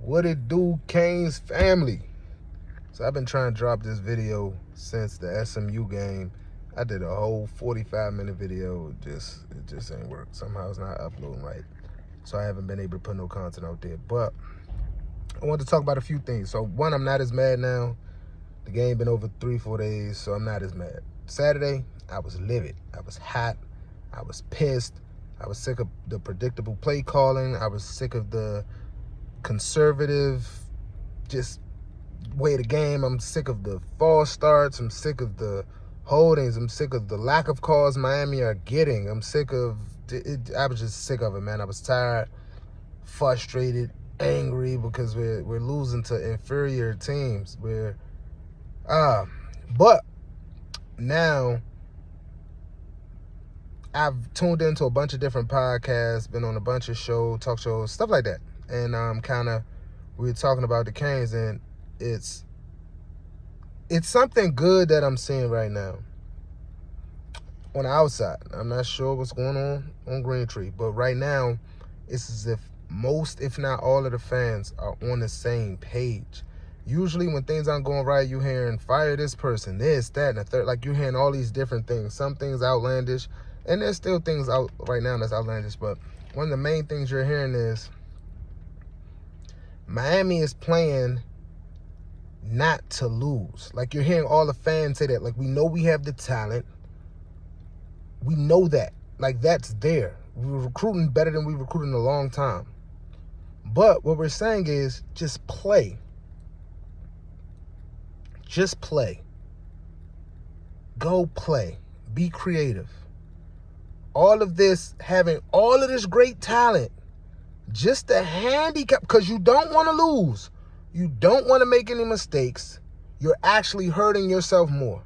What it do, Kane's family? So I've been trying to drop this video since the SMU game. I did a whole 45-minute video. It just ain't work. Somehow it's not uploading right. So I haven't been able to put no content out there. But I want to talk about a few things. So one, I'm not as mad now. The game been over 3-4 days, so I'm not as mad. Saturday, I was livid. I was hot. I was pissed. I was sick of the predictable play calling. I was sick of the conservative just way of the game. I'm sick of the false starts. I'm sick of the holdings. I'm sick of the lack of calls Miami are getting. I'm sick of it. I was just sick of it, man. I was tired, frustrated, angry because we're losing to inferior teams. But now I've tuned into a bunch of different podcasts, been on a bunch of talk shows, stuff like that. And we were talking about the Canes, and it's something good that I'm seeing right now on the outside. I'm not sure what's going on Green Tree, but right now it's as if most, if not all of the fans are on the same page. Usually when things aren't going right, you're hearing fire this person, this, that, and the third. Like, you're hearing all these different things. Some things outlandish, and there's still things out right now that's outlandish, but one of the main things you're hearing is Miami is playing not to lose. Like, you're hearing all the fans say that. Like, we know we have the talent. We know that. Like, that's there. We're recruiting better than we recruited in a long time. But what we're saying is just play. Just play. Go play. Be creative. All of this, having all of this great talent, just a handicap, because you don't want to lose. You don't want to make any mistakes. You're actually hurting yourself more.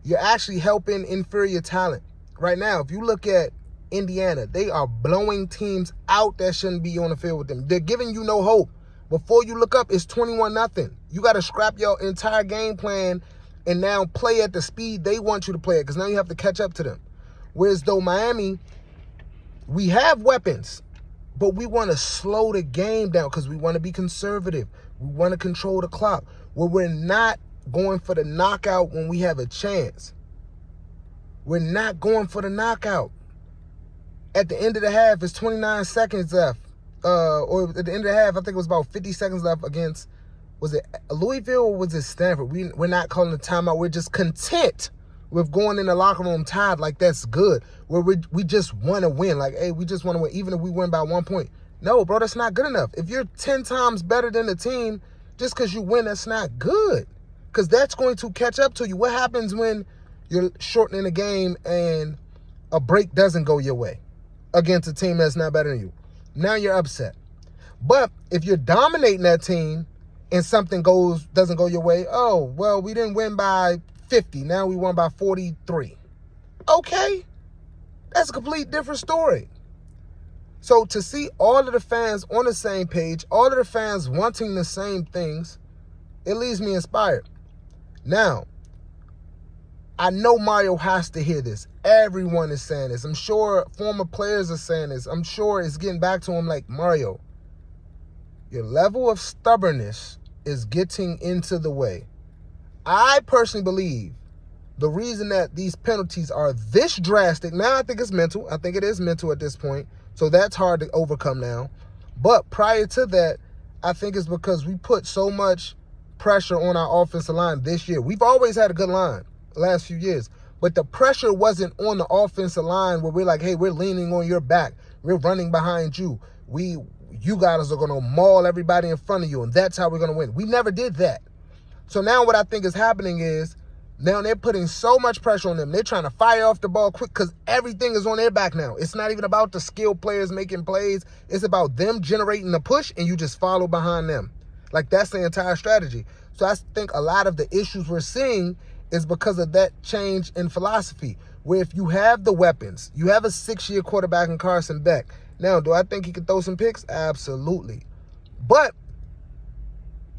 You're actually helping inferior talent. Right now, if you look at Indiana, they are blowing teams out that shouldn't be on the field with them. They're giving you no hope. Before you look up, it's 21-0. You got to scrap your entire game plan and now play at the speed they want you to play at, because now you have to catch up to them. Whereas though Miami, we have weapons, but we want to slow the game down because we want to be conservative. We want to control the clock. Where we're not going for the knockout when we have a chance. We're not going for the knockout. At the end of the half, it's 29 seconds left. Or at the end of the half, I think it was about 50 seconds left against, was it Louisville or was it Stanford? We're not calling a timeout. We're just content with going in the locker room tied. Like, that's good. Where we just want to win. Like, hey, we just want to win, even if we win by 1 point. No, bro, that's not good enough. If you're 10 times better than the team, just because you win, that's not good. Because that's going to catch up to you. What happens when you're shortening the game and a break doesn't go your way against a team that's not better than you? Now you're upset. But if you're dominating that team and something doesn't go your way, oh, well, we didn't win by 50. Now we won by 43. Okay. That's a complete different story. So to see all of the fans on the same page, all of the fans wanting the same things, it leaves me inspired. Now, I know Mario has to hear this. Everyone is saying this. I'm sure former players are saying this. I'm sure it's getting back to him like, Mario, your level of stubbornness is getting into the way. I personally believe the reason that these penalties are this drastic, now I think it's mental. I think it is mental at this point. So that's hard to overcome now. But prior to that, I think it's because we put so much pressure on our offensive line this year. We've always had a good line the last few years. But the pressure wasn't on the offensive line where we're like, hey, we're leaning on your back. We're running behind you. You guys are going to maul everybody in front of you, and that's how we're going to win. We never did that. So now what I think is happening is now they're putting so much pressure on them. They're trying to fire off the ball quick because everything is on their back now. It's not even about the skilled players making plays. It's about them generating the push, and you just follow behind them. Like, that's the entire strategy. So I think a lot of the issues we're seeing is because of that change in philosophy, where if you have the weapons, you have a 6-year quarterback in Carson Beck. Now, do I think he can throw some picks? Absolutely. But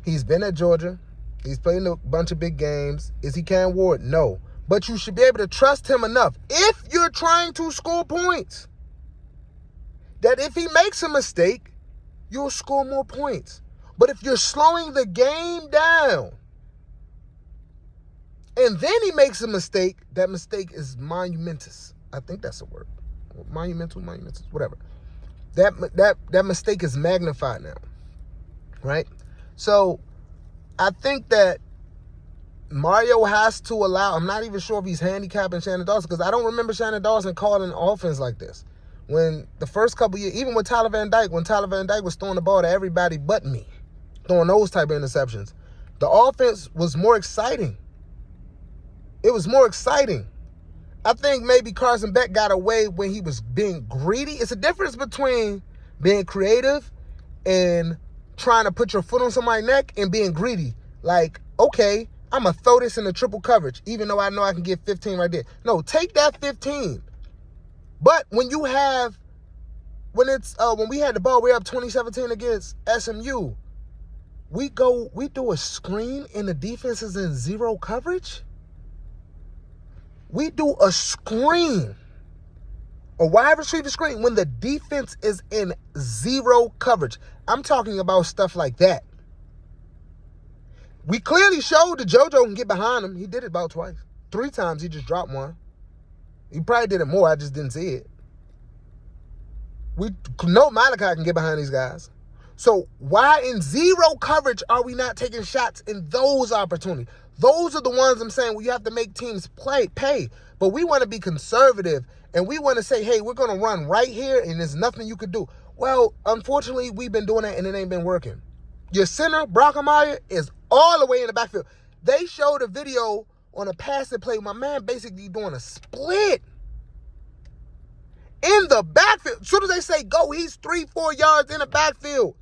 he's been at Georgia. He's played in a bunch of big games. Is he Cam Ward? No. But you should be able to trust him enough if you're trying to score points, that if he makes a mistake, you'll score more points. But if you're slowing the game down, and then he makes a mistake, that mistake is monumentous. I think that's a word. Monumental, whatever. That mistake is magnified now, right? So I think that Mario has to allow, I'm not even sure if he's handicapping Shannon Dawson, because I don't remember Shannon Dawson calling an offense like this. When the first couple years, even with Tyler Van Dyke, when Tyler Van Dyke was throwing the ball to everybody but me, throwing those type of interceptions, the offense was more exciting. It was more exciting. I think maybe Carson Beck got away when he was being greedy. It's a difference between being creative and trying to put your foot on somebody's neck and being greedy. Like, okay, I'm going to throw this in the triple coverage, even though I know I can get 15 right there. No, take that 15. But when we had the ball, we're up 2017 against SMU. We do a screen and the defense is in zero coverage. We do a screen, a wide receiver screen, when the defense is in zero coverage. I'm talking about stuff like that. We clearly showed that JoJo can get behind him. He did it about twice. 3 times he just dropped one. He probably did it more. I just didn't see it. We know Malachi can get behind these guys. So why in zero coverage are we not taking shots in those opportunities? Those are the ones I'm saying where you have to make teams pay. But we want to be conservative, and we want to say, hey, we're going to run right here, and there's nothing you could do. Well, unfortunately, we've been doing that, and it ain't been working. Your center, Brockemeyer, is all the way in the backfield. They showed a video on a passing play. My man basically doing a split in the backfield. As soon as they say go, he's 3-4 yards in the backfield.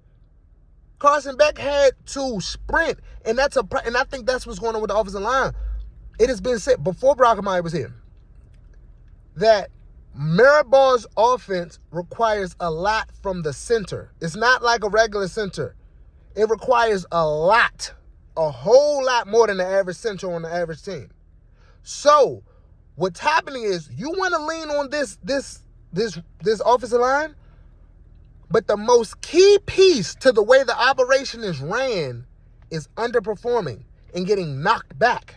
Carson Beck had to sprint, and I think that's what's going on with the offensive line. It has been said before Brockemeyer was here that Mirabaugh's offense requires a lot from the center. It's not like a regular center. It requires a lot, a whole lot more than the average center on the average team. So what's happening is you want to lean on this offensive line, but the most key piece to the way the operation is ran is underperforming and getting knocked back.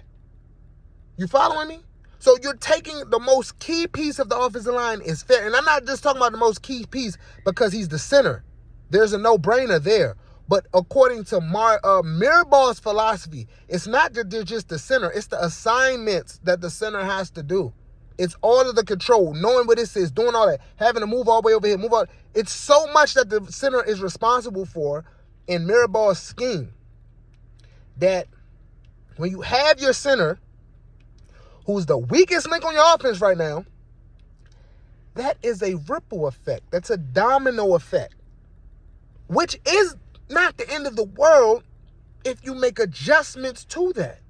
You following me? So you're taking the most key piece of the offensive line is fair. And I'm not just talking about the most key piece because he's the center. There's a no-brainer there. But according to Mirabaugh's philosophy, it's not that they're just the center. It's the assignments that the center has to do. It's all of the control, knowing what this is, doing all that, having to move all the way over here, move all. It's so much that the center is responsible for in Mirabaugh's scheme that when you have your center, who's the weakest link on your offense right now, that is a ripple effect. That's a domino effect, which is not the end of the world if you make adjustments to that.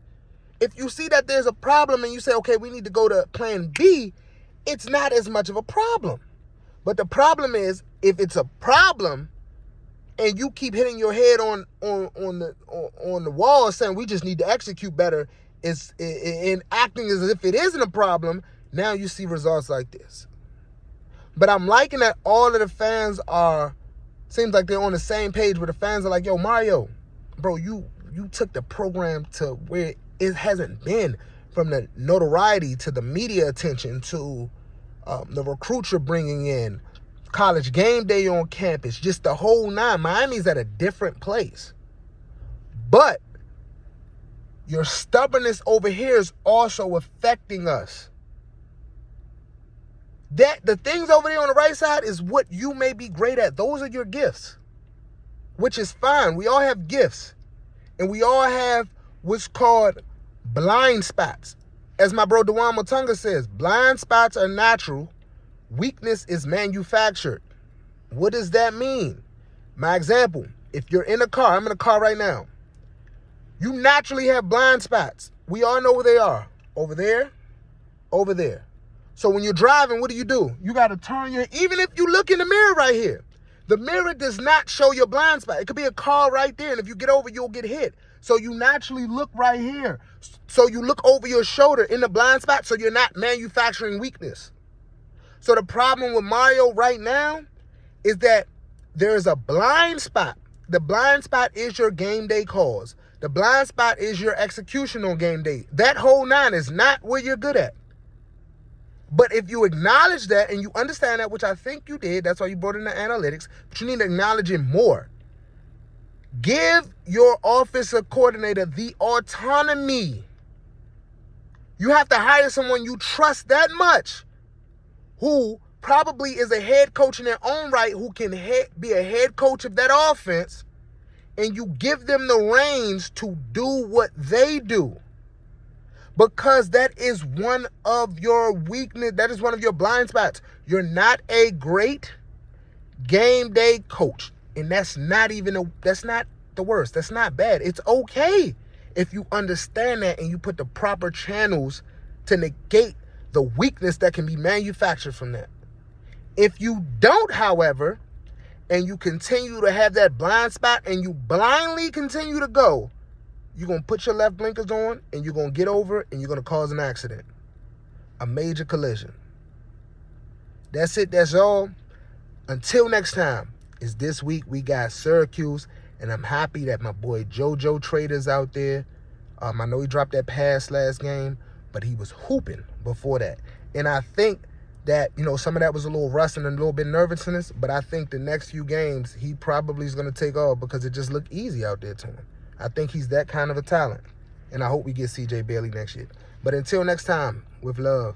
If you see that there's a problem and you say, okay, we need to go to plan B, it's not as much of a problem. But the problem is, if it's a problem and you keep hitting your head on the wall saying we just need to execute better, it's in acting as if it isn't a problem, now you see results like this. But I'm liking that all of the fans seems like they're on the same page where the fans are like, yo, Mario, bro, you took the program to where it hasn't been, from the notoriety to the media attention to the recruits you're bringing in, college game day on campus, just the whole nine. Miami's at a different place. But your stubbornness over here is also affecting us. The things over there on the right side is what you may be great at. Those are your gifts, which is fine. We all have gifts, and we all have what's called blind spots. As my bro Dewan Motunga says, blind spots are natural. Weakness is manufactured. What does that mean? My example, if you're in a car, I'm in a car right now. You naturally have blind spots. We all know where they are. Over there, over there. So when you're driving, what do? You got to turn even if you look in the mirror right here, the mirror does not show your blind spot. It could be a car right there, and if you get over, you'll get hit. So you naturally look right here. So you look over your shoulder in the blind spot, so you're not manufacturing weakness. So the problem with Mario right now is that There is a blind spot. The blind spot is your game day calls. The blind spot is your execution on game day. That whole 9 is not where you're good at. But if you acknowledge that and you understand that, which I think you did, that's why you brought in the analytics, but you need to acknowledge it more. Give your offensive coordinator the autonomy. You have to hire someone you trust that much, who probably is a head coach in their own right, who can be a head coach of that offense, and you give them the reins to do what they do. Because that is one of your weakness. That is one of your blind spots. You're not a great game day coach. And that's not the worst. That's not bad. It's okay if you understand that and you put the proper channels to negate the weakness that can be manufactured from that. If you don't, however, and you continue to have that blind spot and you blindly continue to go, you're going to put your left blinkers on and you're going to get over it and you're going to cause an accident. A major collision. That's it. That's all. Until next time. Is this week we got Syracuse, and I'm happy that my boy JoJo Trader's out there. I know he dropped that pass last game, but he was hooping before that. And I think that, some of that was a little rust and a little bit nervousness, but I think the next few games he probably is going to take off because it just looked easy out there to him. I think he's that kind of a talent. And I hope we get CJ Bailey next year. But until next time, with love.